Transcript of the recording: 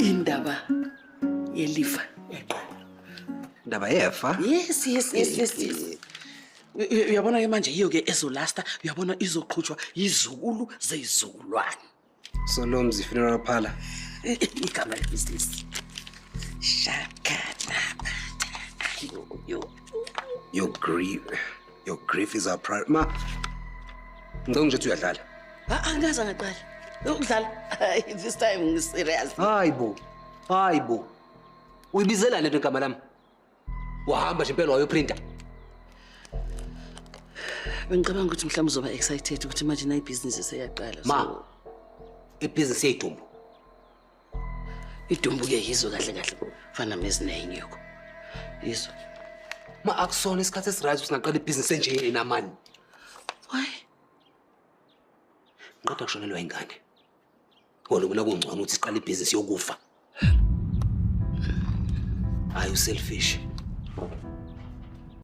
indaba yelifa yaqala. Indaba yefa? Yes. Uyabona ke manje yiyo ke ezolasta, uyabona izoqhutshwa izukulu zezizukulwane. So lo mzi funeral parlor. Igama lebhizinisi. Shakata. Your grief is our priority. Ma, ngicela nje uyadlala. Angaza ngaqala. Ukudlala. This time ngiserious. Hayibo. Uyibizela lento igama lami. Wahamba nje impela wayoprinta. Bengicabanga ukuthi mhlawumbe uzoba excited ukuthi manje na ibhizinisi seyaqala. Ma, ibhizinisi yedumbu. Idumbu ke yizo kahle. Fana mezinenyoko. Yizo. Ma akusona isikhathi esiright ukuthi singaqala ibhizinisi enje enamani. Why? Ngiqeda kushonelwa ingane. Wona mina kungcono ukuthi siqale ibhizinisi yokufa. Are you selfish?